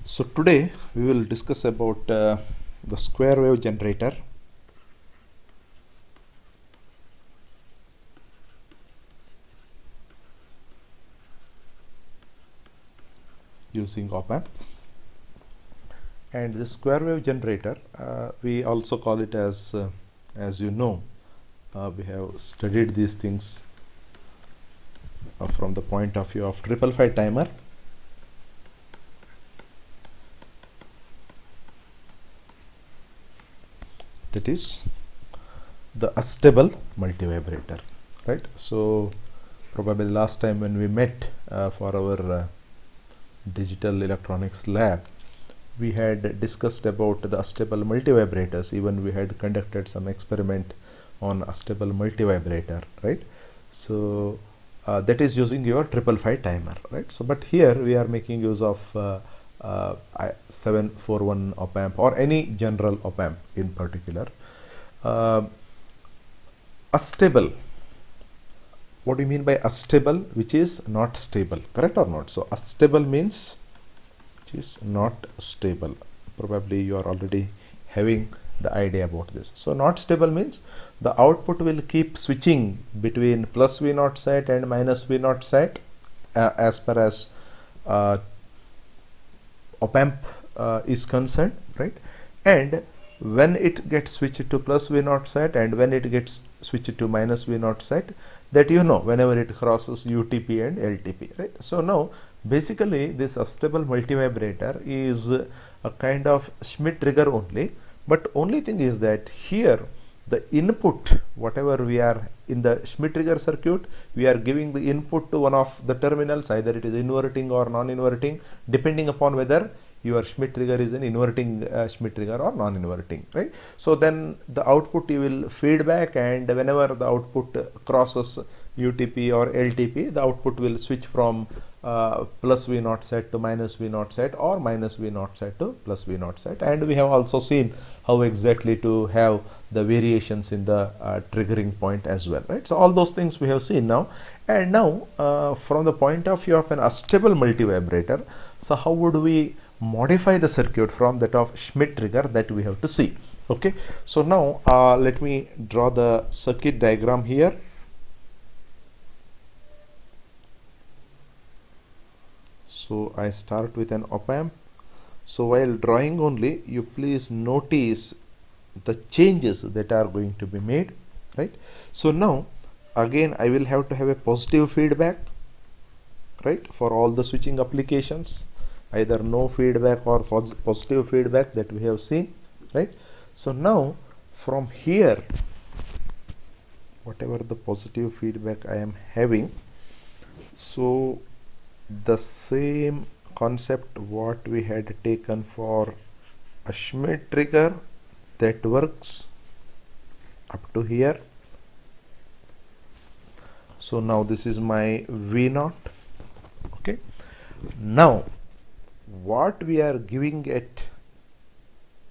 So today we will discuss about the square wave generator using op-amp. And this square wave generator, we also call it as you know, we have studied these things from the point of view of 555 timer. That is the astable multivibrator, right? So probably last time when we met for our digital electronics lab, we had discussed about the astable multivibrators. Even we had conducted some experiment on astable multivibrator, right? So that is using your 555 timer, right? So but here we are making use of 741 op-amp or any general op-amp in particular. Astable, what do you mean by astable? Which is not stable, correct or not? So astable means which is not stable. Probably you are already having the idea about this. So not stable means the output will keep switching between plus V naught set and minus V naught set as per as op-amp is concerned, right? And when it gets switched to plus V naught set and when it gets switched to minus V naught set, that you know whenever it crosses UTP and LTP, right? So now basically this astable multivibrator is a kind of Schmitt trigger only, but only thing is that here the input, whatever we are in the Schmitt trigger circuit, we are giving the input to one of the terminals, either it is inverting or non-inverting, depending upon whether your Schmitt trigger is an inverting Schmitt trigger or non-inverting, right? So then the output you will feedback, and whenever the output crosses UTP or LTP, the output will switch from plus V naught set to minus V naught set or minus V naught set to plus V naught set. And we have also seen how exactly to have the variations in the triggering point as well, right? So all those things we have seen now. And now from the point of view of an astable multivibrator, so how would we modify the circuit from that of Schmitt trigger, that we have to see. Okay, so now let me draw the circuit diagram here. So I start with an op-amp. So while drawing only, you please notice the changes that are going to be made, right? So now again I will have to have a positive feedback, right, for all the switching applications, either no feedback or positive feedback that we have seen, right? So now from here, whatever the positive feedback I am having, so the same concept what we had taken for a Schmitt trigger, that works up to here. So now this is my V naught. Okay, now what we are giving at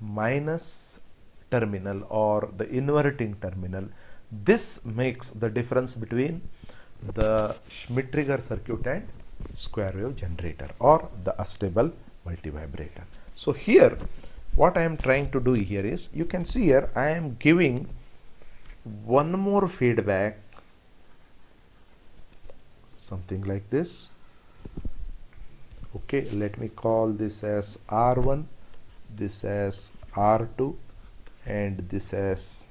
minus terminal or the inverting terminal, this makes the difference between the Schmitt trigger circuit and square wave generator or the astable multivibrator. So here what I am trying to do here is, you can see here I am giving one more feedback, something like this. Okay, let me call this as R1, this as R2, and this as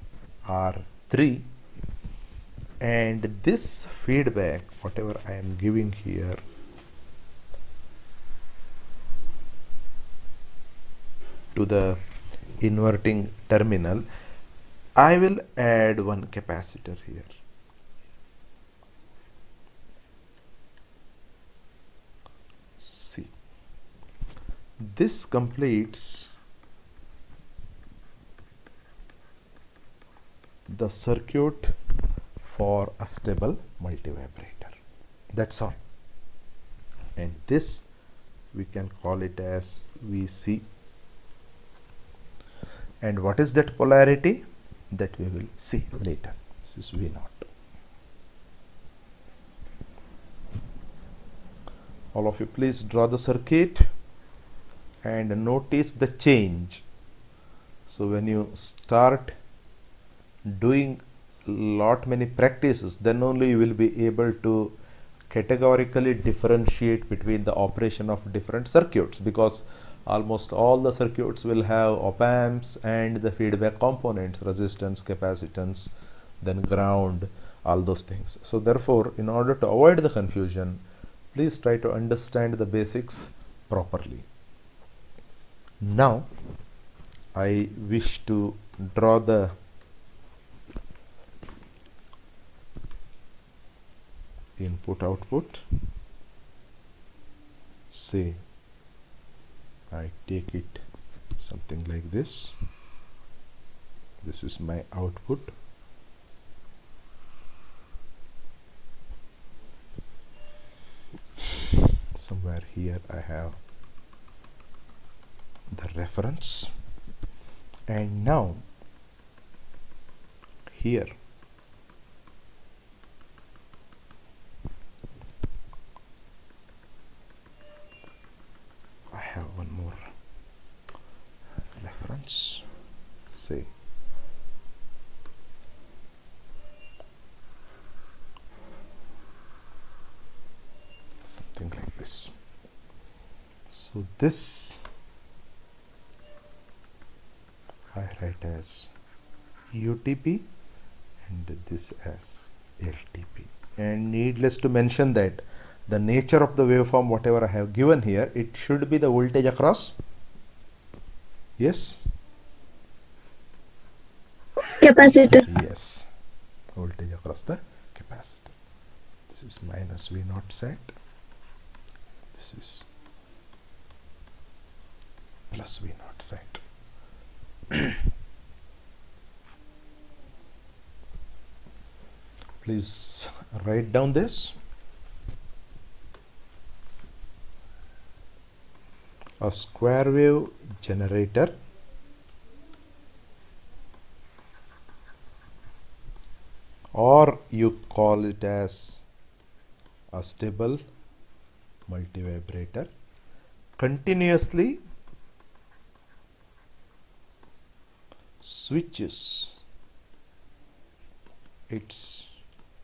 R3. And this feedback, whatever I am giving here, to the inverting terminal, I will add one capacitor here. See, this completes the circuit for a stable multivibrator. That's all. And this we can call it as VC. And what is that polarity? That we will see later. This is V naught. All of you please draw the circuit and notice the change. So when you start doing lot many practices, then only you will be able to categorically differentiate between the operation of different circuits, because almost all the circuits will have op amps and the feedback components, resistance, capacitance, then ground, all those things. So therefore, in order to avoid the confusion, please try to understand the basics properly. Now I wish to draw the input output. Say I take it something like this. This is my output. Somewhere here I have the reference, and now here I have one more reference, say something like this. So this I write as UTP and this as LTP. And needless to mention that the nature of the waveform, whatever I have given here, it should be the voltage across, yes, capacitor. yes, voltage across the capacitor. This is minus V naught set, this is plus V naught set. Please write down this. A square wave generator or you call it as a stable multivibrator continuously switches its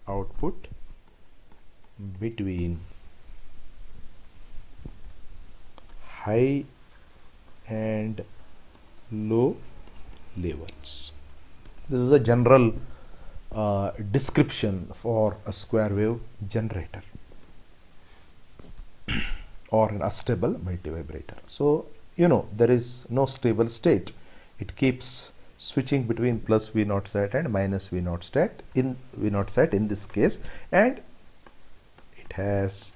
output between high and low levels. This is a general description for a square wave generator or an unstable multivibrator. So you know there is no stable state. It keeps switching between plus V naught set and minus V naught set in this case, and it has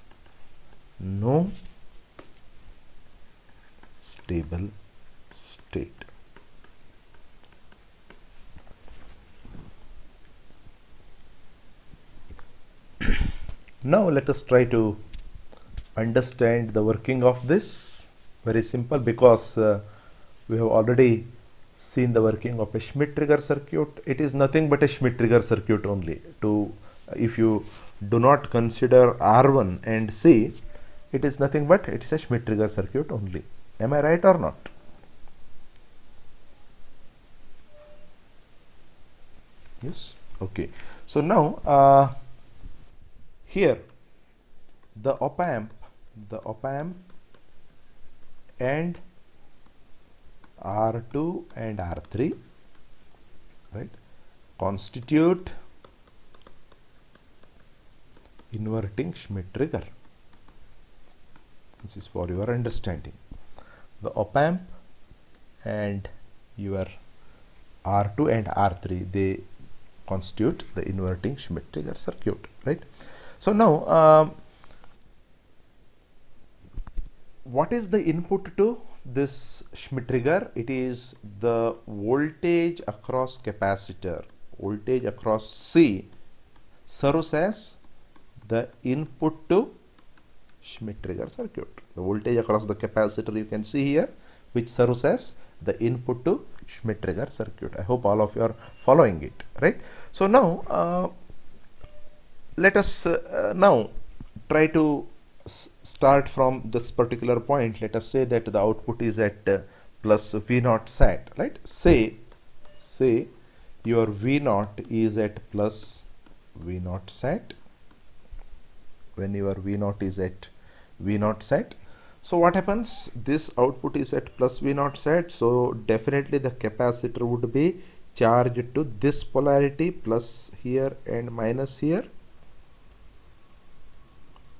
no stable state. Now let us try to understand the working of this. Very simple, because we have already seen the working of a Schmitt trigger circuit. It is nothing but a Schmitt trigger circuit only. If you do not consider R1 and C, it is nothing but it is a Schmitt trigger circuit only. Am I right or not? Yes. Okay. So now here the op amp and R2 and R3, right, constitute inverting Schmitt trigger. This is for your understanding. The op amp and your R2 and R3, they constitute the inverting Schmitt trigger circuit, right? So now what is the input to this Schmitt trigger? It is the voltage across capacitor, voltage across C serves as the input to Schmitt trigger circuit. The voltage across the capacitor you can see here, which serves as the input to Schmitt trigger circuit. I hope all of you are following it, right? So now let us now try to start from this particular point. Let us say that the output is at plus V naught sat, right? Say your V naught is at plus V naught sat. When your V naught is at V naught sat, so what happens? This output is at plus V naught sat, so definitely the capacitor would be charged to this polarity, plus here and minus here,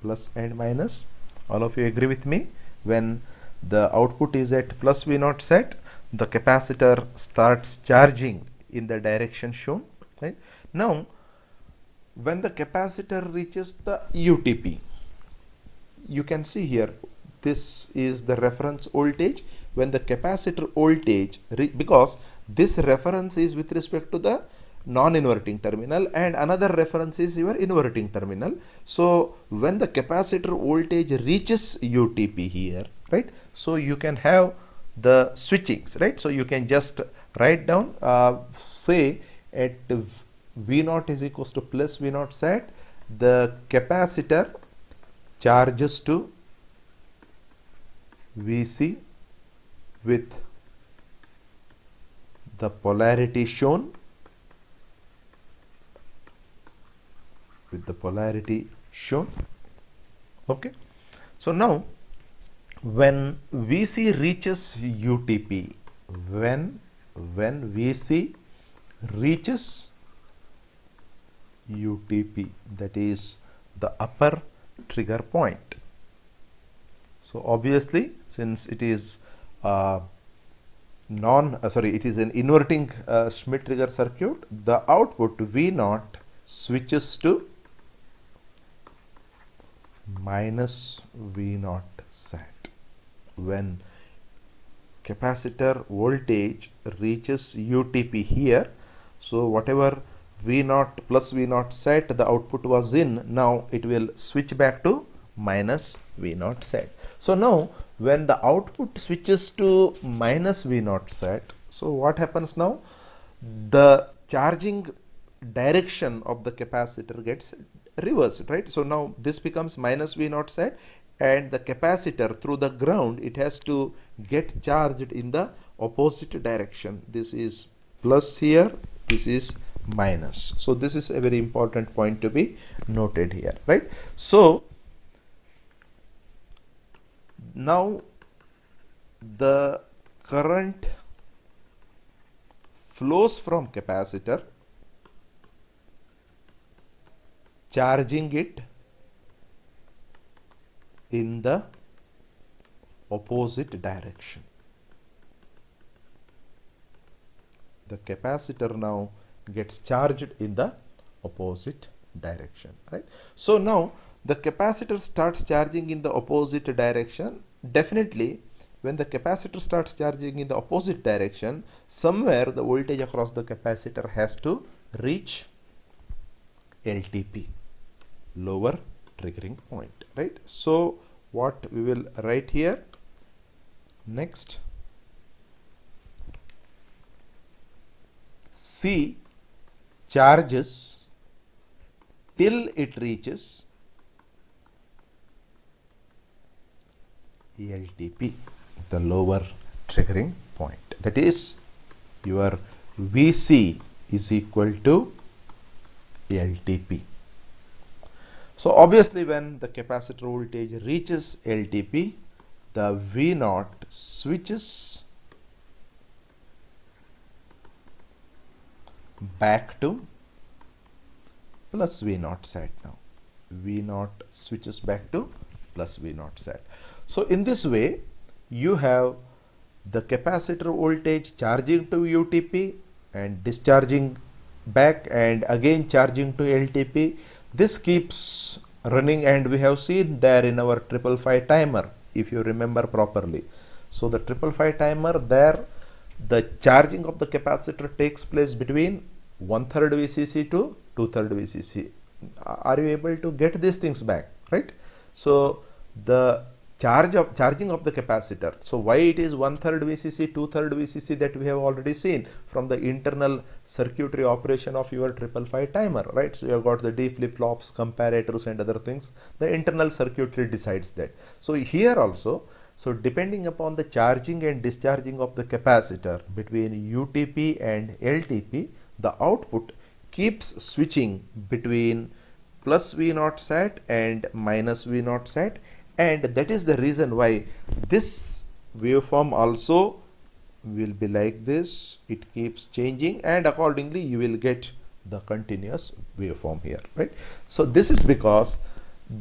plus and minus. All of you agree with me? When the output is at plus V naught sat, the capacitor starts charging in the direction shown, right? Now when the capacitor reaches the UTP, you can see here, this is the reference voltage. When the capacitor voltage, because this reference is with respect to the non-inverting terminal and another reference is your inverting terminal. So when the capacitor voltage reaches UTP here, right, so you can have the switchings, right? So you can just write down, say at V naught is equals to plus V naught sat, the capacitor charges to Vc with the polarity shown, okay. So now when Vc reaches UTP, when Vc reaches UTP, that is the upper trigger point. So obviously, since it is it is an inverting Schmitt trigger circuit, the output V naught switches to minus V naught sat. When capacitor voltage reaches UTP here, so whatever V naught plus V naught sat the output was in, now it will switch back to minus V naught sat. So now when the output switches to minus V naught sat, so what happens now? The charging direction of the capacitor gets reversed, right? So now this becomes minus V naught sat, and the capacitor through the ground, it has to get charged in the opposite direction. This is plus here, this is minus. So this is a very important point to be noted here, right? So now the current flows from capacitor, charging it in the opposite direction. The capacitor now gets charged in the opposite direction, right? So now the capacitor starts charging in the opposite direction. Definitely when the capacitor starts charging in the opposite direction, somewhere the voltage across the capacitor has to reach LTP, lower triggering point, right? So what we will write here next, C charges till it reaches LTP, the lower triggering point. That is, your Vc is equal to LTP. So obviously when the capacitor voltage reaches LTP, the V naught switches back to plus V naught sat. Now V naught switches back to plus V naught sat. So in this way you have the capacitor voltage charging to UTP and discharging back and again charging to LTP. This keeps running, and we have seen there in our 555 timer, if you remember properly. So the 555 timer, there the charging of the capacitor takes place between 1/3 VCC to 2/3 VCC. Are you able to get these things back, right? So the charging of the capacitor. So why it is 1/3 VCC, 2/3 VCC, that we have already seen from the internal circuitry operation of your 555 timer, right? So you have got the D flip-flops, comparators and other things. The internal circuitry decides that. So here also, so depending upon the charging and discharging of the capacitor between UTP and LTP, the output keeps switching between plus V0 sat and minus V0 sat, and that is the reason why this waveform also will be like this. It keeps changing, and accordingly you will get the continuous waveform here, right? So this is because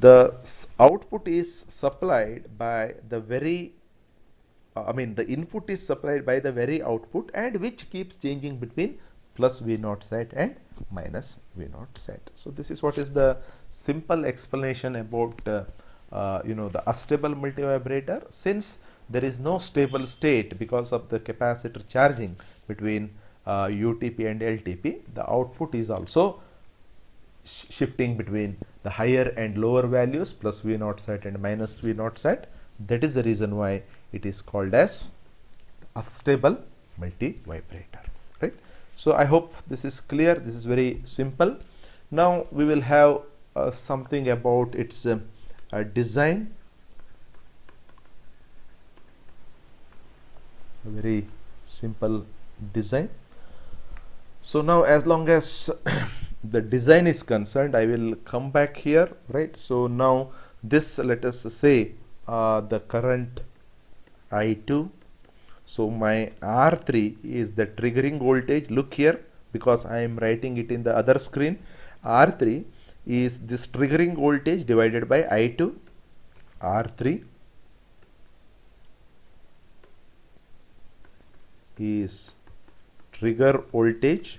the output is supplied by the very the input is supplied by the very output, and which keeps changing between plus V0 sat and minus V0 sat. So this is what is the simple explanation about the unstable multivibrator. Since there is no stable state because of the capacitor charging between UTP and LTP, the output is also shifting between the higher and lower values, plus V0 sat and minus V0 sat. That is the reason why it is called as unstable multivibrator, right? So I hope this is clear. This is very simple. Now we will have something about its design. A very simple design. So now, as long as the design is concerned, I will come back here, right? So now this, let us say the current I2. So my R3 is the triggering voltage. Look here, because I am writing it in the other screen. R3 is this triggering voltage divided by I2. R3 is trigger voltage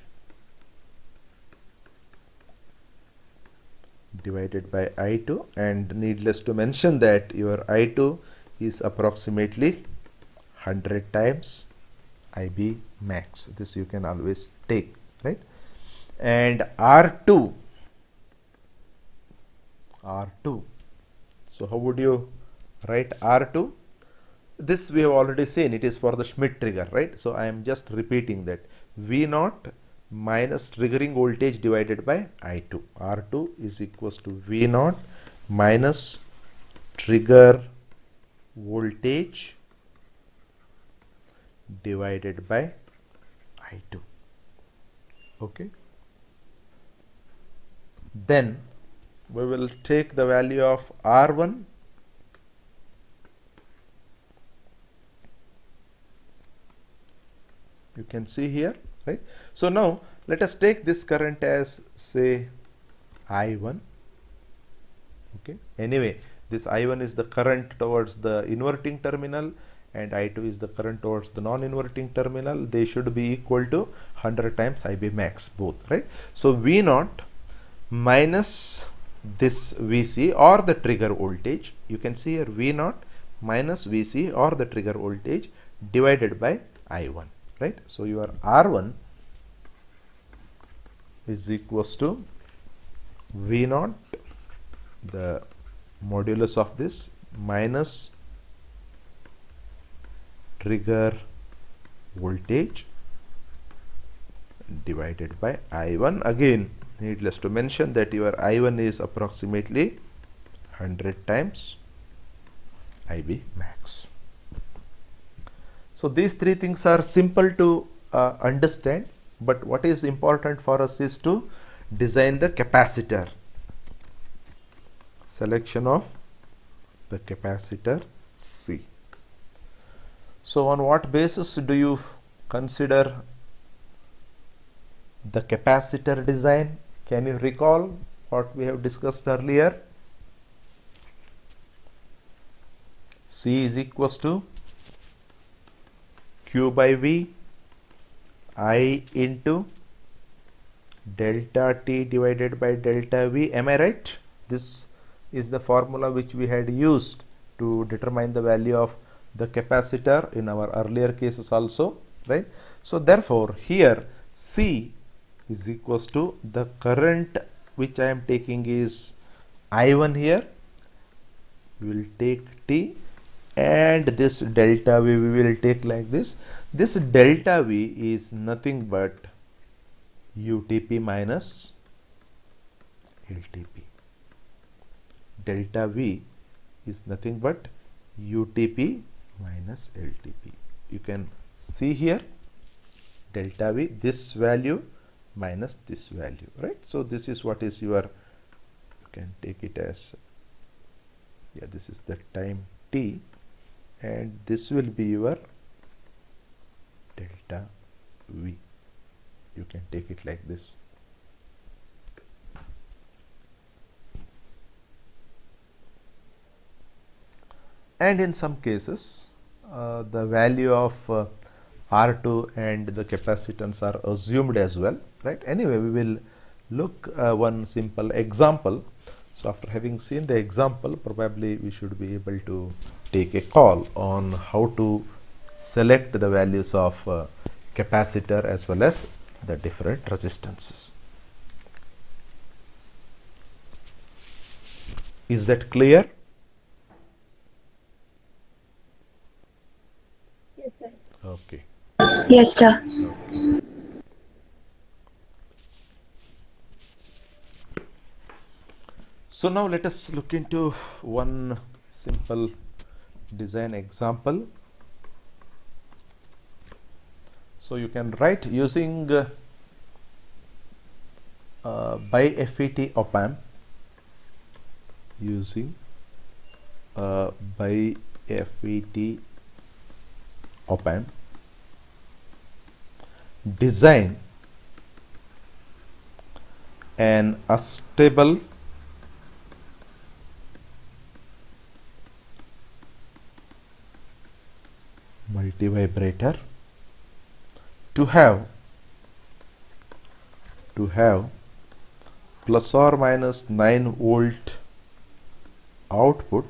divided by I2, and needless to mention that your I2 is approximately 100 times IB max. This you can always take, right? And R2. So how would you write R2? This we have already seen, it is for the Schmitt trigger, right? So I am just repeating that V0 minus triggering voltage divided by I2. R2 is equals to V0 minus trigger voltage divided by I2. Okay. Then we will take the value of R1. You can see here, right? So now let us take this current as, say, I1. Okay. Anyway, this I1 is the current towards the inverting terminal, and I2 is the current towards the non-inverting terminal. They should be equal to 100 times IB max, both, right? So V0 minus this VC or the trigger voltage, you can see here V0 minus VC or the trigger voltage divided by I1, right? So your R1 is equals to V0, the modulus of this, minus trigger voltage divided by I1. Again, needless to mention that your I1 is approximately 100 times IB max. So these three things are simple to understand, but what is important for us is to design the capacitor. Selection of the capacitor C. So on what basis do you consider the capacitor design? Can you recall what we have discussed earlier? C is equals to Q by V, I into delta T divided by delta V. Am I right? This is the formula which we had used to determine the value of the capacitor in our earlier cases also, right? So therefore here C is equals to the current which I am taking is I1 here. We will take T. and this delta V we will take like this. This delta V is nothing but UTP minus LTP. Delta V is nothing but UTP minus LTP. You can see here delta V, this value minus this value, right? So this is what is your, you can take it as, yeah, this is the time t, and this will be your delta V. You can take it like this. And in some cases the value of R2 and the capacitance are assumed as well, right? Anyway, we will look one simple example. So after having seen the example, probably we should be able to take a call on how to select the values of capacitor as well as the different resistances. Is that clear? Yes, sir. Okay. Yes, sir. So now let us look into one simple design example. So you can write using bi-FET op-amp, using bi-FET op-amp, design an astable multivibrator to have plus or minus 9 volt output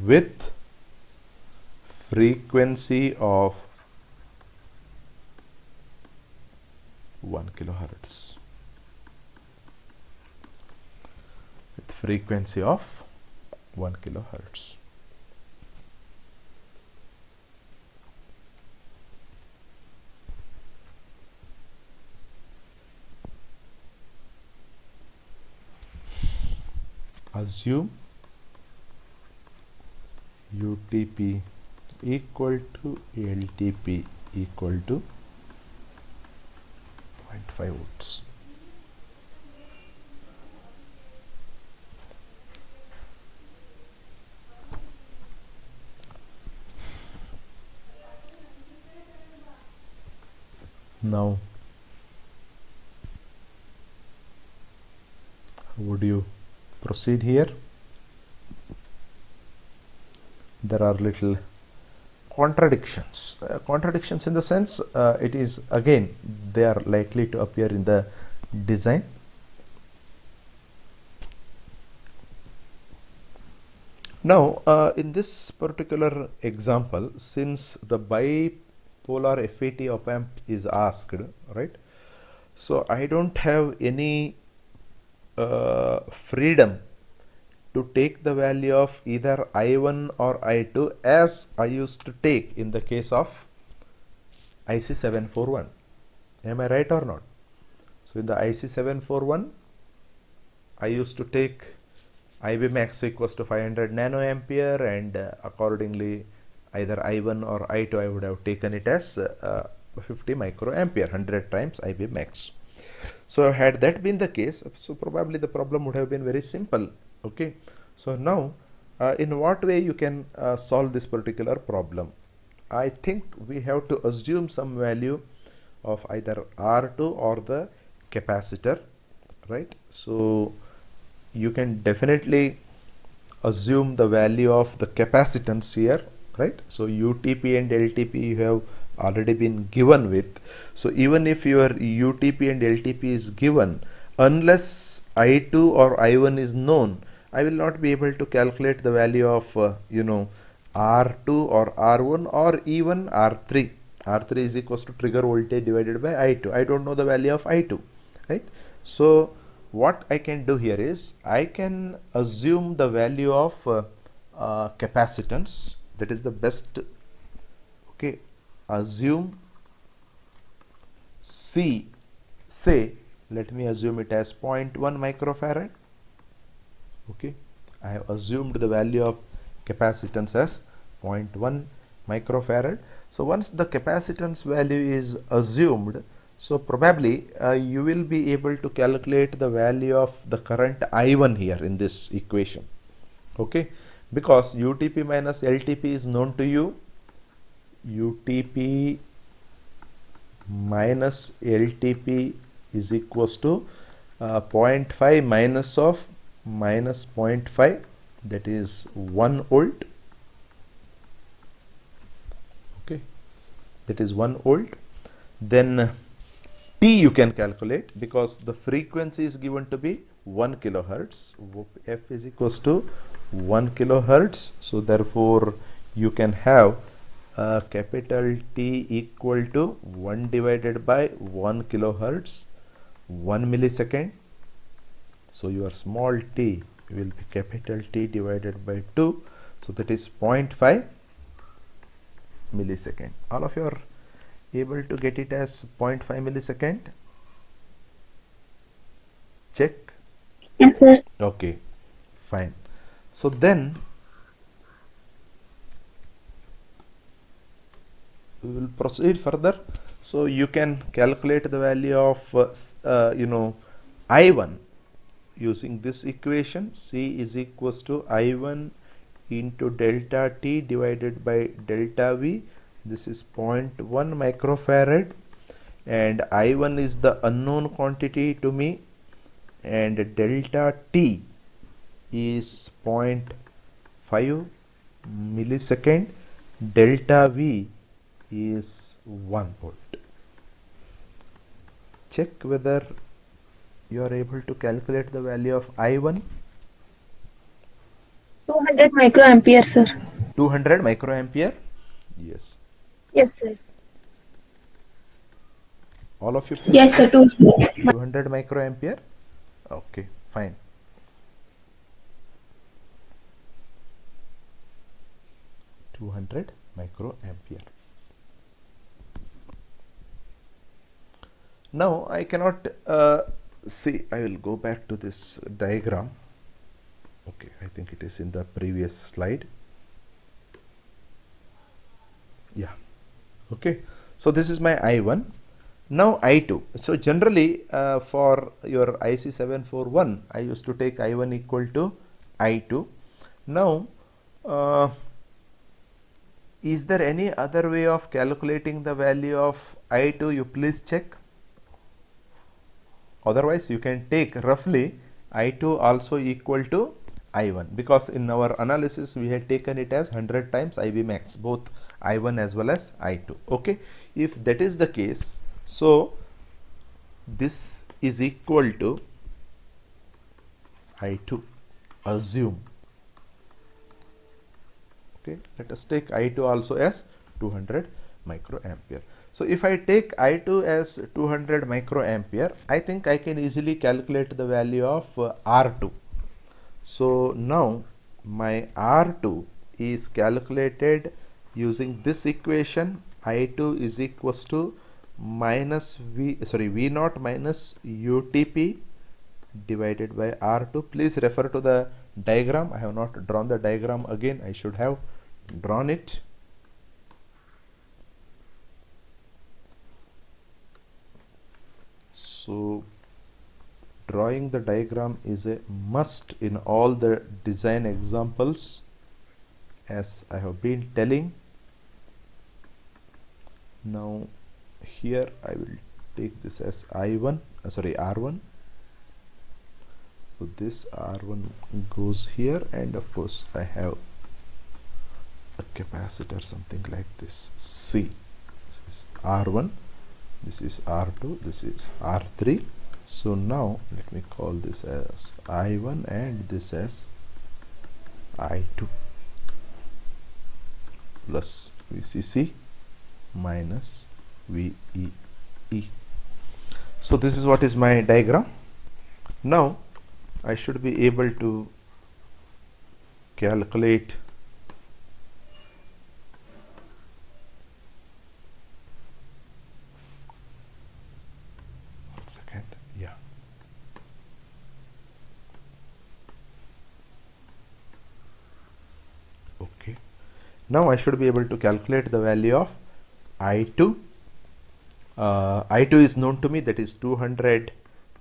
with frequency of 1 kilohertz. With frequency of 1 kilohertz. Assume UTP equal to LTP equal to 0.5 volts. Now, how would you proceed here? There are little contradictions. Contradictions in the sense it is again they are likely to appear in the design. Now in this particular example, since the bipolar FET op-amp is asked, right? So I don't have any freedom to take the value of either I1 or I2 as I used to take in the case of IC741. Am I right or not? So in the IC741, I used to take IB max equals to 500 nanoampere, and accordingly either I1 or I2 I would have taken it as 50 microampere, 100 times IB max. So had that been the case, so probably the problem would have been very simple. Okay, so now in what way you can solve this particular problem? I think we have to assume some value of either R2 or the capacitor, right? So you can definitely assume the value of the capacitance here, right? So UTP and LTP you have already been given with. So even if your UTP and LTP is given, unless I2 or I1 is known, I will not be able to calculate the value of R2 or R1 or even R3. R3 is equals to trigger voltage divided by I2. I don't know the value of I2, right? So what I can do here is I can assume the value of capacitance. That is the best. Okay, assume C, say, let me assume it as 0.1 microfarad. Okay, I have assumed the value of capacitance as 0.1 microfarad. So once the capacitance value is assumed, so probably you will be able to calculate the value of the current I1 here in this equation. Okay, because UTP minus LTP is known to you. UTP minus LTP is equals to 0.5 minus of minus 0.5, that is 1 volt. Okay, that is 1 volt. Then T you can calculate because the frequency is given to be 1 kilohertz. F is equals to 1 kilohertz. So therefore you can have capital T equal to 1 divided by 1 kilohertz, 1 millisecond. So your small t will be capital T divided by 2. So that is 0.5 millisecond. All of you are able to get it as 0.5 millisecond? Check. Yes, sir. Okay, fine. So then we will proceed further. So you can calculate the value of I1 using this equation. C is equals to I1 into delta T divided by delta V. This is 0.1 microfarad, and I1 is the unknown quantity to me, and delta T is 0.5 millisecond. Delta V is 1 volt. Check whether you are able to calculate the value of I1. 200 microampere, sir. 200 microampere. Yes. Yes, sir. All of you please. Yes, sir. 200 microampere. Okay, fine. Microampere. Now I cannot see. I will go back to this diagram. Okay, I think it is in the previous slide. Yeah. Okay. So this is my I1. Now I2. So generally for your IC 741, I used to take I1 equal to I2. Now is there any other way of calculating the value of I2? You please check. Otherwise you can take roughly I2 also equal to I1, because in our analysis we had taken it as 100 times IB max, both I1 as well as I2. Okay, if that is the case, so this is equal to I2, assume. Okay, let us take I2 also as 200 microampere. So if I take I2 as 200 microampere, I think I can easily calculate the value of R2. So now my R2 is calculated using this equation. I2 is equals to minus V0 minus UTP divided by R2. Please refer to the diagram. I have not drawn the diagram again. I should have drawn it. So drawing the diagram is a must in all the design examples, as I have been telling. Now here I will take this as R1. So this R1 goes here, and of course I have a capacitor, something like this, C. This is R1, this is R2, this is R3. So now let me call this as I1 and this as I2 plus VCC minus VEE. So this is what is my diagram. Now I should be able to calculate one second. Yeah. Okay. Now I should be able to calculate the value of I2. I2 is known to me, that is 200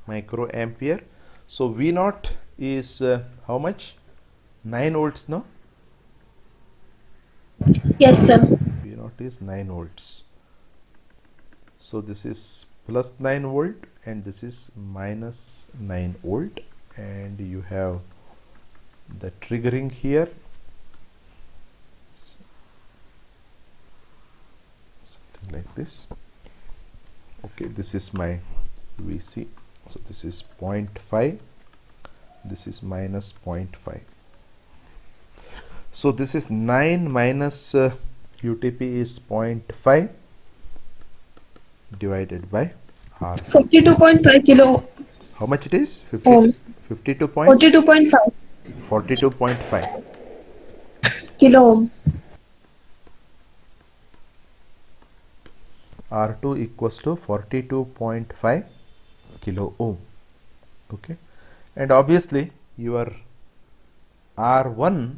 microampere. So V0 is how much? 9 volts, no? Yes, sir. V0 is 9 volts. So this is plus 9 volt and this is minus 9 volt, and you have the triggering here. Something like this. Okay, this is my VC. So this is 0.5, this is minus 0.5. So this is 9 minus UTP is 0.5 divided by R. 42.5 kilo How much it is? 50, ohms. 42.5. 42.5 42.5. kilo ohm. R2 equals to 42.5 kilo ohm. Okay, and obviously your R1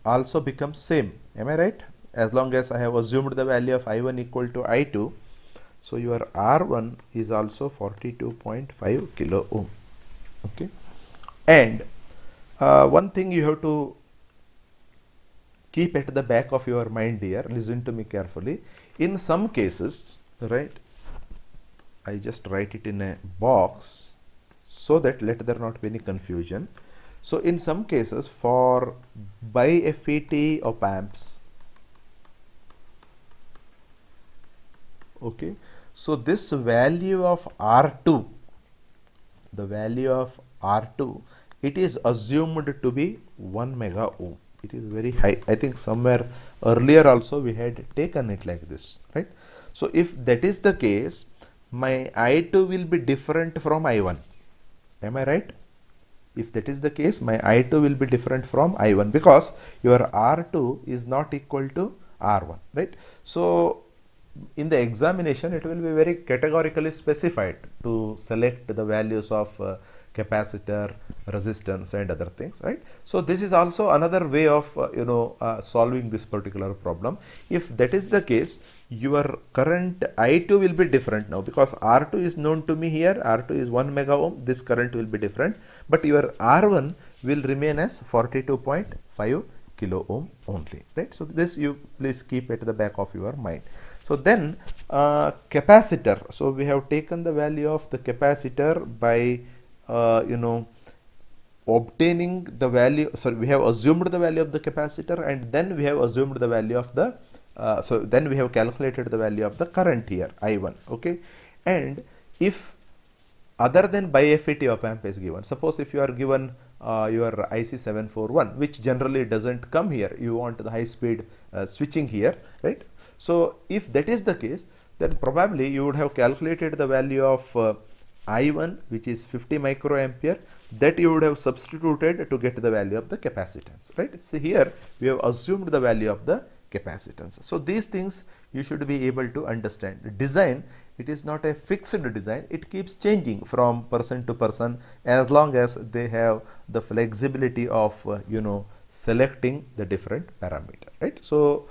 also becomes same. Am I right? As long as I have assumed the value of I1 equal to I2, so your R1 is also 42.5 kilo ohm. Okay, and one thing you have to keep at the back of your mind, dear, listen to me carefully. In some cases, right, I just write it in a box so that let there not be any confusion. So in some cases, for bi-FET op amps, okay, so this value of R2, the value of R2, it is assumed to be 1 mega ohm. It is very high. I think somewhere earlier also we had taken it like this, right? So if that is the case, my I2 will be different from I1. Am I right? If that is the case, my I2 will be different from I1 because your R2 is not equal to R1, right? So in the examination, it will be very categorically specified to select the values of capacitor, resistance, and other things, right? So this is also another way of solving this particular problem. If that is the case, your current I2 will be different now because R2 is known to me here. R2 is 1 mega ohm. This current will be different, but your R1 will remain as 42.5 kilo ohm only, right? So this you please keep at the back of your mind. So then capacitor. So we have taken the value of the capacitor by obtaining the value. Sorry, we have assumed the value of the capacitor, and then we have assumed the value of the so then we have calculated the value of the current here, I1. Okay, and if other than bi-FET op amp is given, suppose if you are given your IC741, which generally doesn't come here, you want the high speed switching here, right? So if that is the case, then probably you would have calculated the value of I1, which is 50 microampere, that you would have substituted to get the value of the capacitance, right? So here we have assumed the value of the capacitance. So these things you should be able to understand. The design, it is not a fixed design, it keeps changing from person to person as long as they have the flexibility of selecting the different parameter, right? So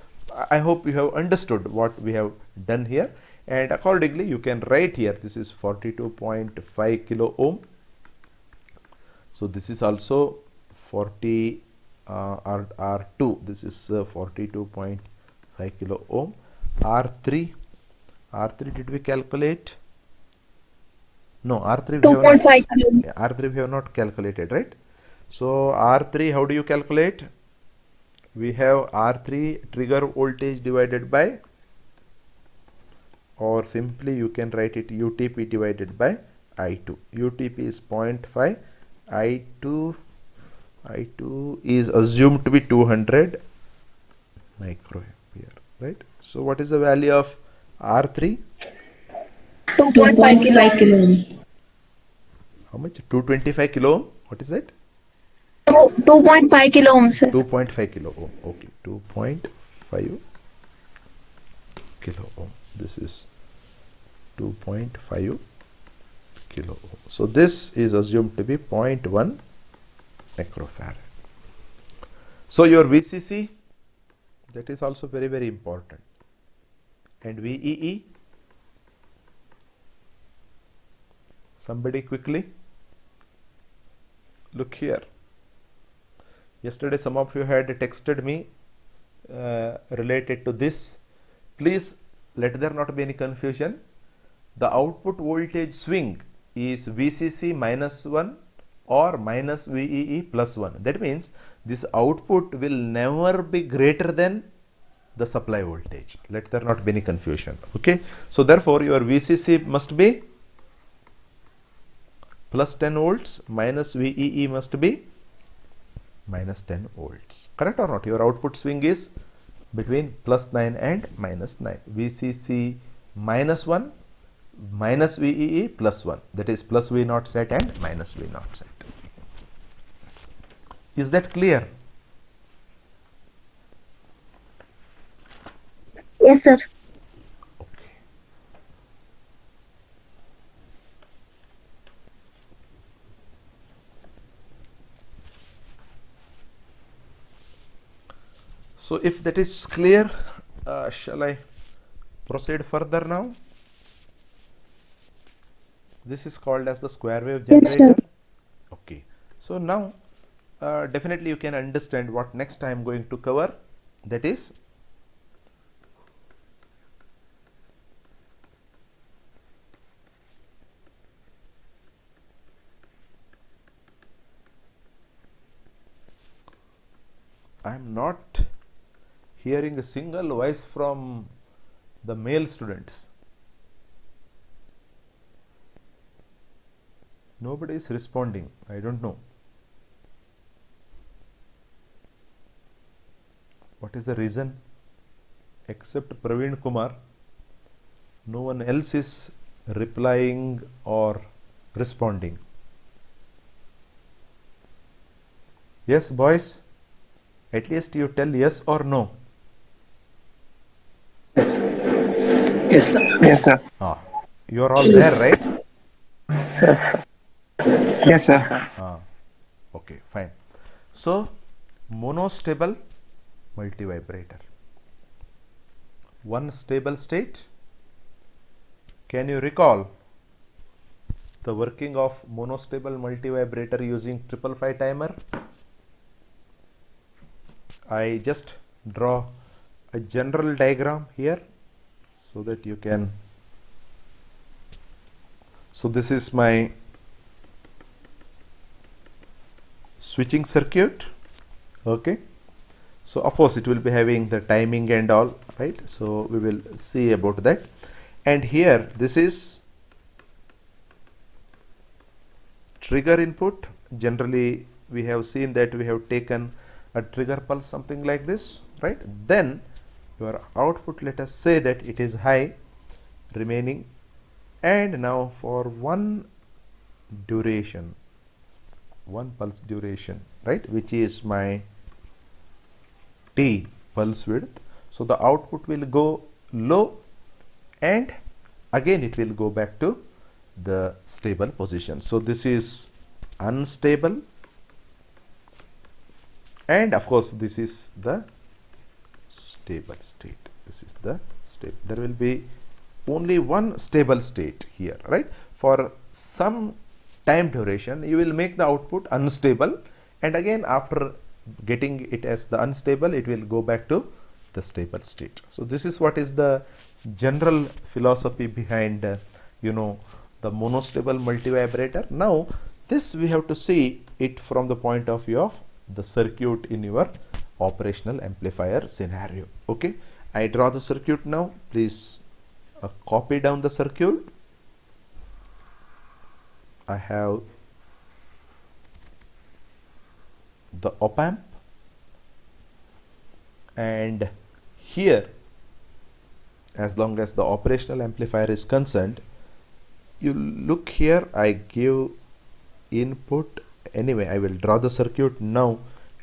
I hope you have understood what we have done here, and accordingly you can write here, this is 42.5 kilo ohm. So this is also 40 R2, this is 42.5 kilo ohm. R3 did we calculate? No, R3 we have 2.5 kilo. R3 we have not calculated, right? So R3, how do you calculate? We have R3 trigger voltage divided by, or simply you can write it UTP divided by I2. UTP is 0.5, I2 is assumed to be 200 microampere, right? So what is the value of R3? 2.5 kilo. How much? 225 kilo ohm. What is that? 2.5 kilo ohm, sir. 2.5 kilo ohm. Okay, 2.5 kilo ohm. This is 2.5 kilo ohm. So this is assumed to be 0.1 microfarad. So your VCC, that is also very, very important. And VEE, somebody quickly look here. Yesterday some of you had texted me related to this. Please let there not be any confusion. The output voltage swing is VCC minus 1 or minus VEE plus 1. That means this output will never be greater than the supply voltage. Let there not be any confusion. Okay. So therefore your VCC must be plus 10 volts, minus VEE must be minus 10 volts. Correct or not? Your output swing is between plus 9 and minus 9. VCC minus 1 minus VEE plus 1. That is plus V naught set and minus V naught set. Is that clear? Yes, sir. Okay. So if that is clear, shall I proceed further now? This is called as the square wave Yes, generator. sir. Okay. So now definitely you can understand what next I am going to cover. That is I am not hearing a single voice from the male students. Nobody is responding. I don't know. What is the reason? Except Praveen Kumar, no one else is replying or responding. Yes, boys? At least you tell yes or no. Yes, sir. Yes, sir. Ah, you are all there, right? Yes, sir. Ah, okay, fine. So, monostable multivibrator. One stable state. Can you recall the working of monostable multivibrator using 555 timer? I just draw a general diagram here so that you can. So this is my switching circuit. Okay. So of course it will be having the timing and all, right? So we will see about that. And here this is trigger input. Generally we have seen that we have taken a trigger pulse something like this, right? Then your output, let us say that it is high remaining, and now for one duration, one pulse duration, right, which is my T pulse width. So the output will go low and again it will go back to the stable position. So this is unstable, and of course this is the stable state. This is the state. There will be only one stable state here, right? For some time duration you will make the output unstable, and again after getting it as the unstable it will go back to the stable state. So this is what is the general philosophy behind the monostable multivibrator. Now this we have to see it from the point of view of the circuit in your operational amplifier scenario. Okay, I draw the circuit now. Please copy down the circuit. I have the op amp, and here, as long as the operational amplifier is concerned, you look here, I give input. Anyway, I will draw the circuit now.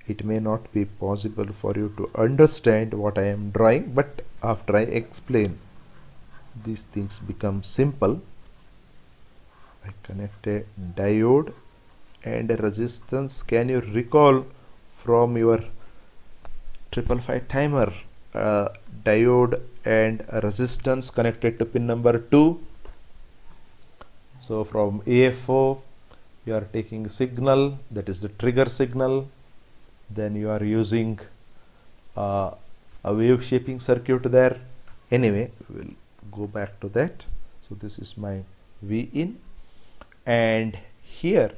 It may not be possible for you to understand what I am drawing, but after I explain, these things become simple. I connect a diode and a resistance. Can you recall from your 555 timer, diode and a resistance connected to pin number 2? So from AFO you are taking a signal, that is the trigger signal, then you are using a wave shaping circuit there. Anyway, we'll go back to that. So this is my V in, and here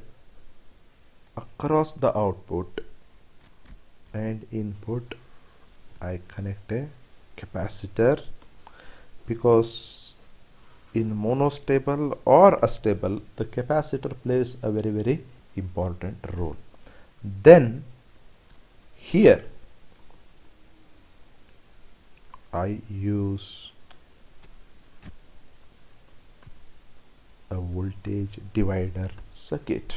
across the output and input I connect a capacitor, because in monostable or astable the capacitor plays a very important role. Then here I use a voltage divider circuit.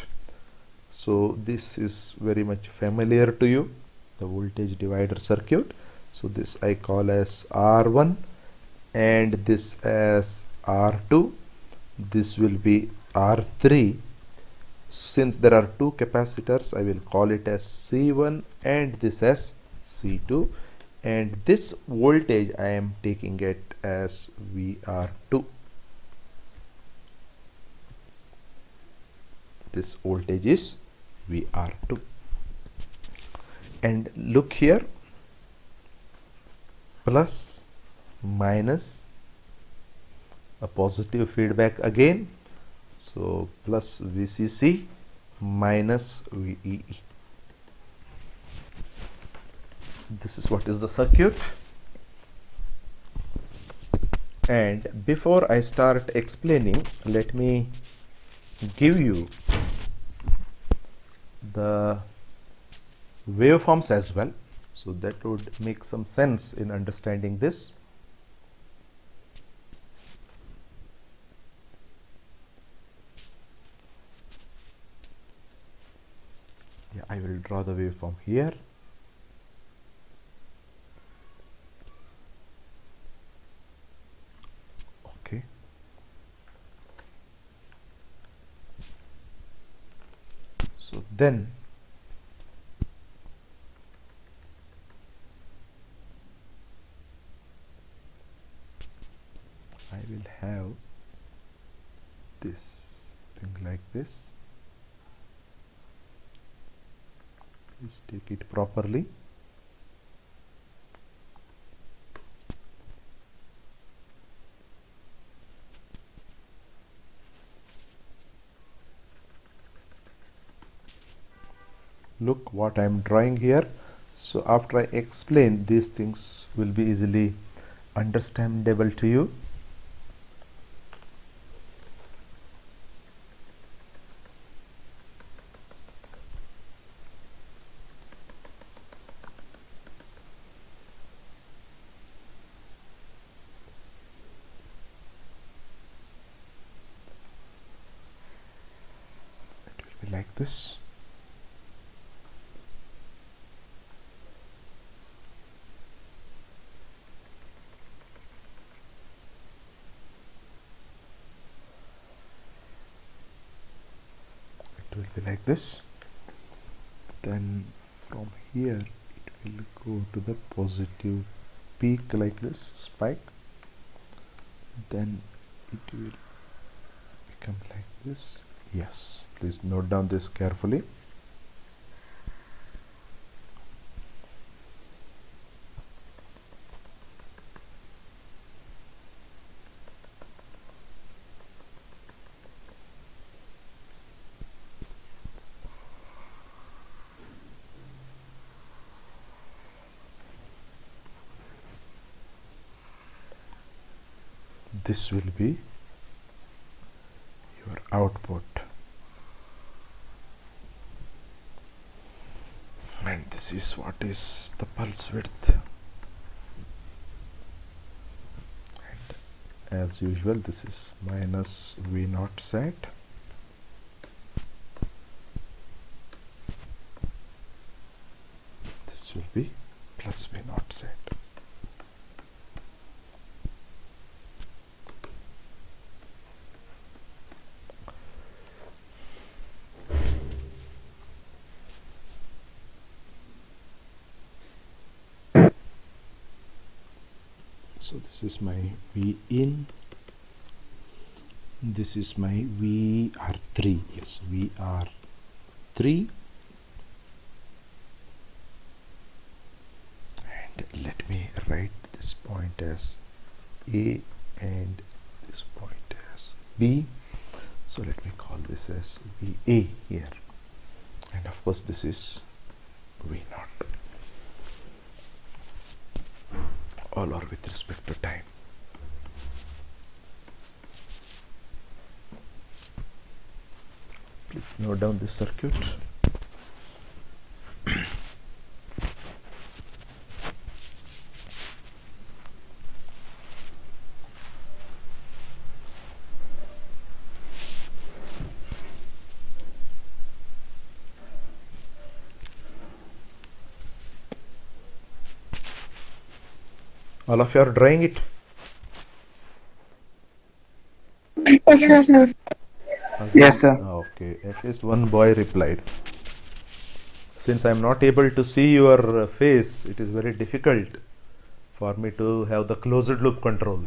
So this is very much familiar to you, the voltage divider circuit. So this I call as R1 and this as R2. This will be R3. Since there are two capacitors, I will call it as C1 and this as C2, and this voltage I am taking it as VR2. This voltage is VR2. And look here, plus minus, a positive feedback again. So plus VCC minus VEE. This is what is the circuit. And before I start explaining, let me give you the waveforms as well, so that would make some sense in understanding this. Yeah, I will draw the waveform here. Okay. So then I will have this thing like this. Please take it properly. Look what I am drawing here. So after I explain, these things will be easily understandable to you. It will be like this. It will be like this. Then from here it will go to the positive peak like this, spike. Then it will become like this. Yes, please note down this carefully. This will be your output, and this is what is the pulse width. And as usual, this is minus V naught set. be plus V naught set. So this is my V in, this is my VR3, yes, VR3, and let me write this point as A and this point as B. So let me call this as VA here, and of course this is V naught. All are with respect to time. Please note down this circuit. All of you are drawing it? Yes, sir. Yes, sir. Okay, at least one boy replied. Since I am not able to see your face, it is very difficult for me to have the closed loop control.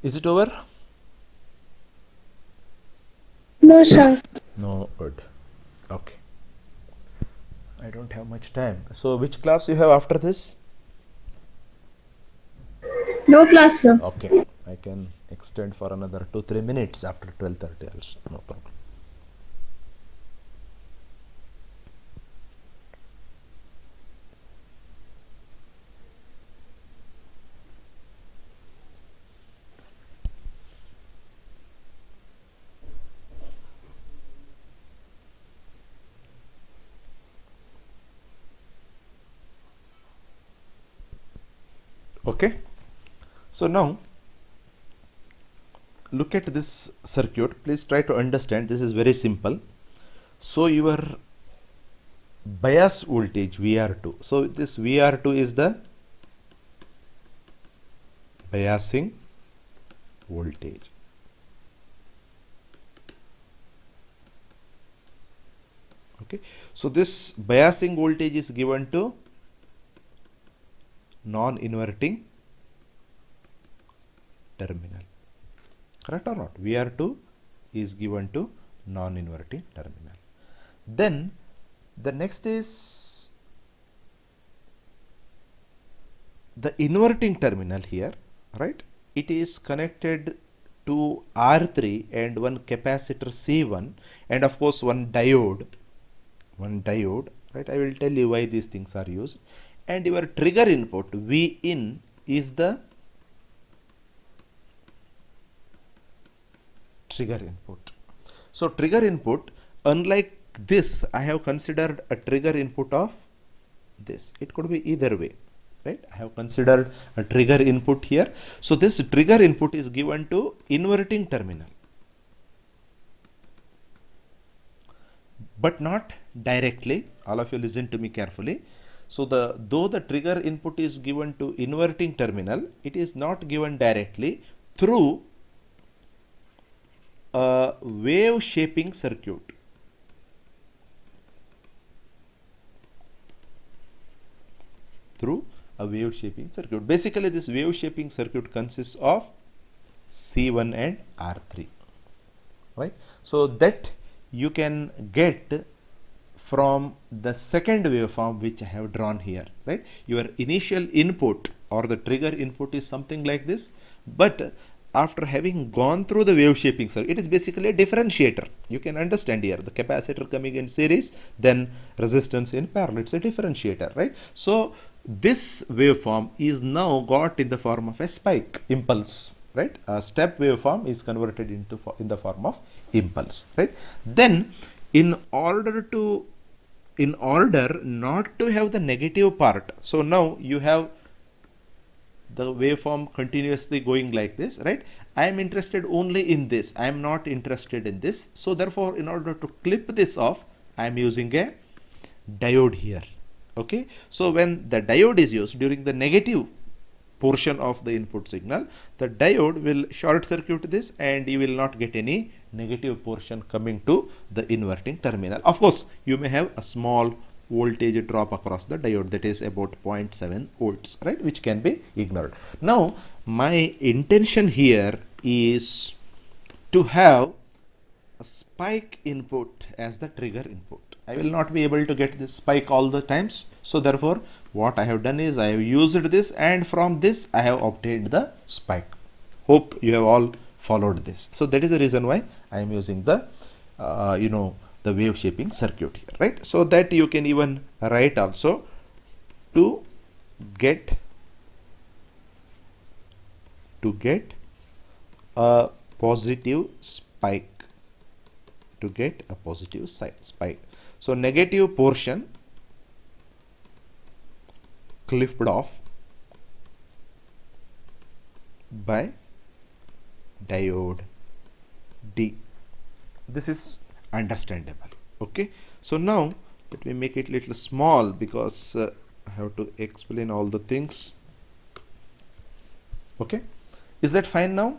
Is it over? No, sir. No, good. Okay. I don't have much time. So which class you have after this? No class, sir. Okay. I can extend for another 2-3 minutes after 12:30 also. No problem. Okay. So now look at this circuit. Please try to understand. This is very simple. So your bias voltage VR2. So this VR2 is the biasing voltage. Okay. So this biasing voltage is given to non-inverting terminal. Correct or not? VR2 is given to non-inverting terminal. Then the next is the inverting terminal here, right? It is connected to R3 and one capacitor C1 and of course one diode, right? I will tell you why these things are used. And your trigger input V in is the trigger input. So trigger input, unlike this, I have considered a trigger input of this. It could be either way, right? I have considered a trigger input here. So this trigger input is given to inverting terminal, but not directly. All of you listen to me carefully. So though the trigger input is given to inverting terminal, it is not given directly through a wave shaping circuit. Through a wave shaping circuit. Basically this wave shaping circuit consists of C1 and R3, right? So that you can get from the second waveform which I have drawn here, right? Your initial input or the trigger input is something like this, but after having gone through the wave shaping circuit, it is basically a differentiator. You can understand here the capacitor coming in series, then resistance in parallel. It's a differentiator, right? So this waveform is now got in the form of a spike impulse, right? A step waveform is converted into in the form of impulse, right? Then in order to in order not to have the negative part, so now you have the waveform continuously going like this, right? I am interested only in this, I am not interested in this. So therefore, in order to clip this off, I am using a diode here. Okay, so when the diode is used during the negative portion of the input signal, the diode will short circuit this and you will not get any negative portion coming to the inverting terminal. Of course, you may have a small voltage drop across the diode, that is about 0.7 volts, right, which can be ignored. Now my intention here is to have a spike input as the trigger input. I will not be able to get this spike all the times, so therefore what I have done is I have used this, and from this I have obtained the spike. Hope you have all followed this. So that is the reason why I am using the the wave shaping circuit here, right? So that you can even write also to get a positive spike, to get a positive spike. So negative portion clipped off by diode D. This is understandable. Okay, so now let me make it little small because I have to explain all the things. Okay, is that fine now?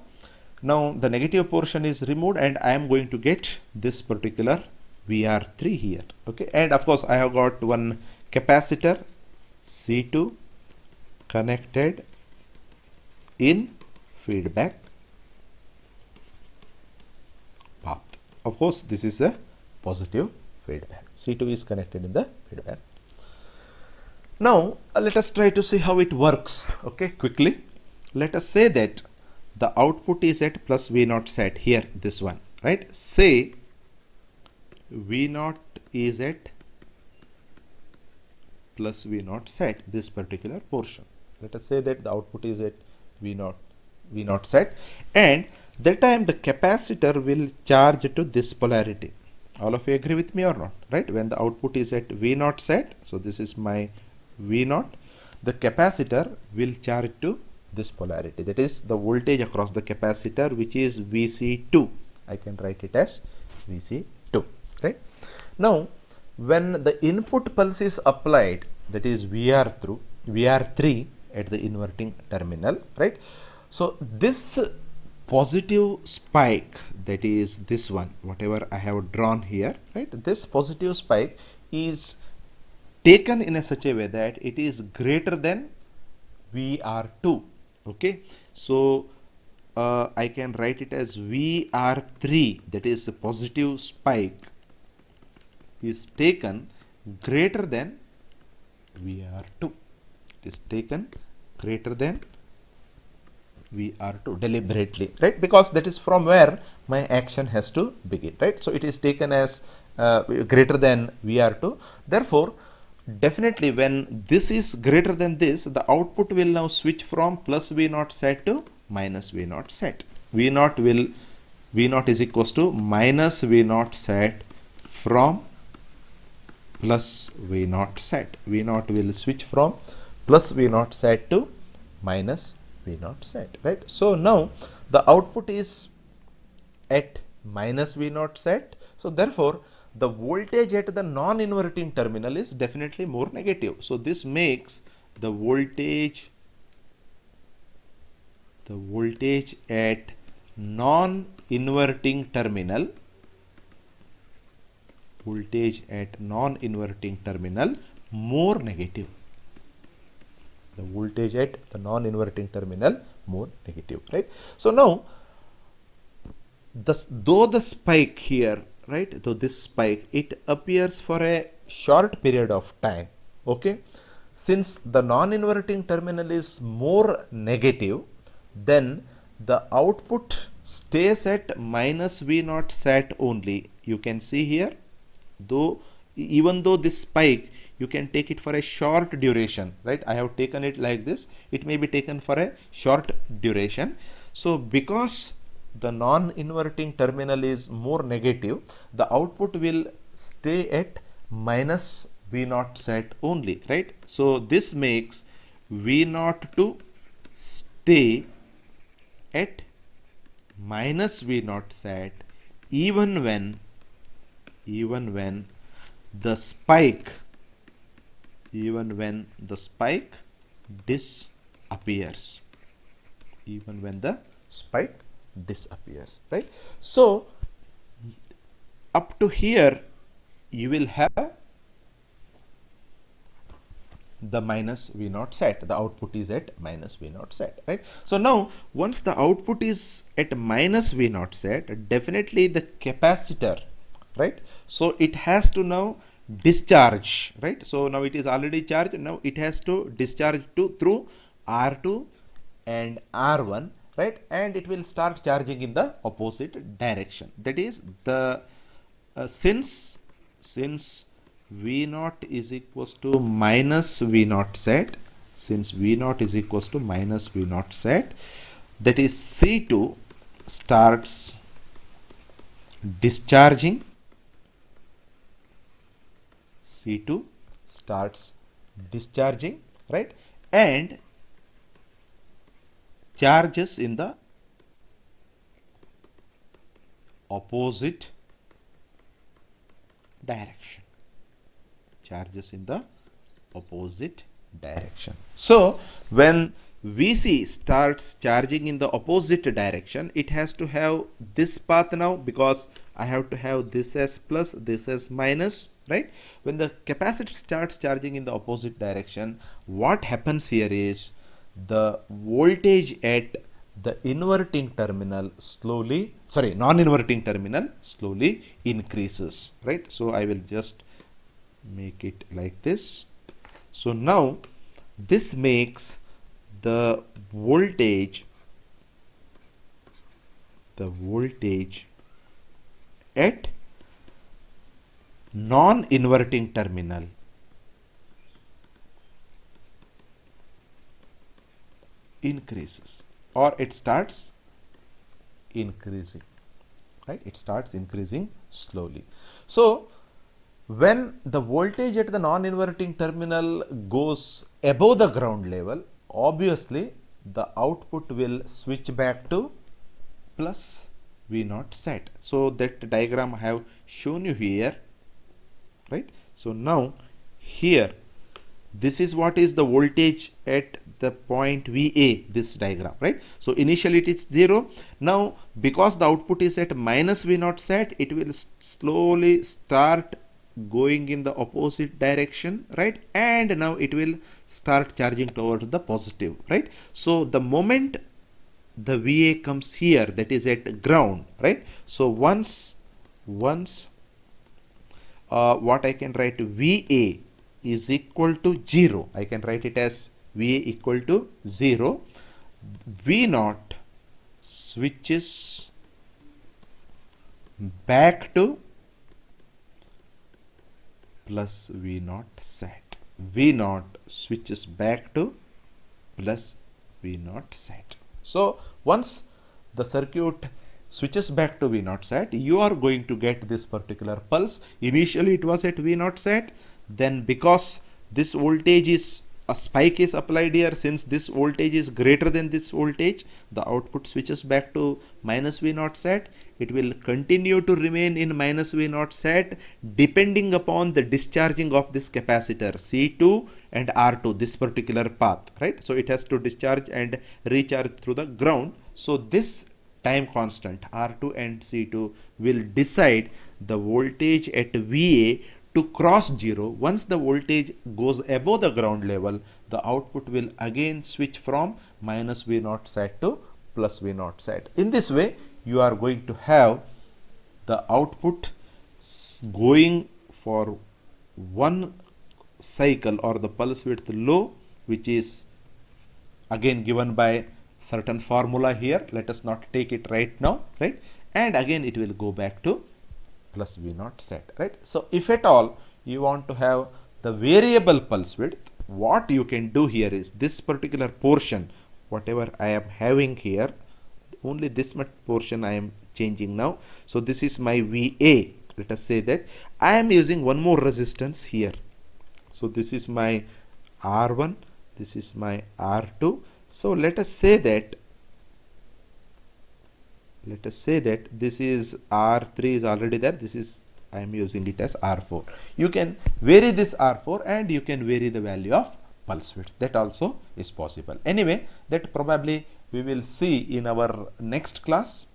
Now the negative portion is removed and I am going to get this particular VR3 here. Okay, and of course I have got one capacitor C2 connected in feedback path. Of course this is a positive feedback. C2 is connected in the feedback. Now let us try to see how it works. Okay, quickly let us say that the output is at plus V0 set here, this one, right? Say V0 is at plus V0 set, this particular portion. Let us say that the output is at V0 set, and that time the capacitor will charge to this polarity. All of you agree with me or not, right? When the output is at V0 set, so this is my V0, the capacitor will charge to this polarity, that is the voltage across the capacitor, which is Vc2. I can write it as Vc2, right? Now when the input pulse is applied, that is VR3 at the inverting terminal, right? So this positive spike, that is this one, whatever I have drawn here, right? This positive spike is taken in a such a way that it is greater than VR2. Okay, so I can write it as VR3, that is the positive spike is taken greater than VR2. It is taken greater than VR2 deliberately, right? Because that is from where my action has to begin, right? So it is taken as greater than VR2. Therefore, definitely when this is greater than this, the output will now switch from plus V0 set to minus V0 set. V0 is equals to minus V0 set from plus V0 set. V0 will switch from plus V0 set to minus V0 set, right? So now the output is at minus V0 set. So therefore the voltage at the non-inverting terminal is definitely more negative. So this makes the voltage at non-inverting terminal, more negative. The voltage at the non-inverting terminal more negative, right? So now though the spike here, right, though this spike, it appears for a short period of time. Okay, since the non-inverting terminal is more negative, then the output stays at minus V0 set only. You can see here, even though this spike, you can take it for a short duration, right? I have taken it like this. It may be taken for a short duration. So because the non-inverting terminal is more negative, the output will stay at minus V naught set only, right? So this makes V naught to stay at minus V naught set even when the spike disappears, right? So up to here you will have the minus V naught set. The output is at minus V naught set, right? So now once the output is at minus V naught set, definitely the capacitor, right? So it has to now discharge, right? So now it is already charged. Now it has to discharge through R2 and R1, right? And it will start charging in the opposite direction. That is the since V naught is equals to minus V naught set, that is C2 starts discharging, right, and charges in the opposite direction. So when VC starts charging in the opposite direction, it has to have this path now, because I have to have this as plus, this as minus, right? When the capacitor starts charging in the opposite direction, what happens here is the voltage at the non-inverting terminal slowly increases, right? So I will just make it like this. So now this makes the voltage at non-inverting terminal increases, or it starts increasing, right? It starts increasing slowly. So when the voltage at the non-inverting terminal goes above the ground level, obviously the output will switch back to plus V naught set. So that diagram I have shown you here, right? So now here this is what is the voltage at the point VA, this diagram, right? So initially it is 0. Now because the output is at minus V naught set, it will slowly start going in the opposite direction, right? And now it will start charging towards the positive, right? So the moment the VA comes here, that is at ground, right? So once what I can write, VA is equal to 0, I can write it as VA equal to 0, V naught switches back to plus V naught set. V naught switches back to plus V naught set. So once the circuit switches back to V naught set, you are going to get this particular pulse. Initially it was at V naught set, then because this voltage is a spike is applied here, since this voltage is greater than this voltage, the output switches back to minus V naught set. It will continue to remain in minus V naught set depending upon the discharging of this capacitor C2 and R2, this particular path, right? So it has to discharge and recharge through the ground. So this time constant R2 and C2 will decide the voltage at VA to cross 0. Once the voltage goes above the ground level, the output will again switch from minus V naught set to plus V naught set. In this way, you are going to have the output going for one cycle or the pulse width low, which is again given by certain formula here. Let us not take it right now, right? And again it will go back to plus V naught set, right? So if at all you want to have the variable pulse width, what you can do here is this particular portion, whatever I am having here, only this much portion I am changing now. So this is my VA. Let us say that I am using one more resistance here. So this is my R1, this is my R2. So let us say that this is R3 is already there. This is, I am using it as R4. You can vary this R4 and you can vary the value of pulse width. That also is possible. Anyway, that probably we will see in our next class.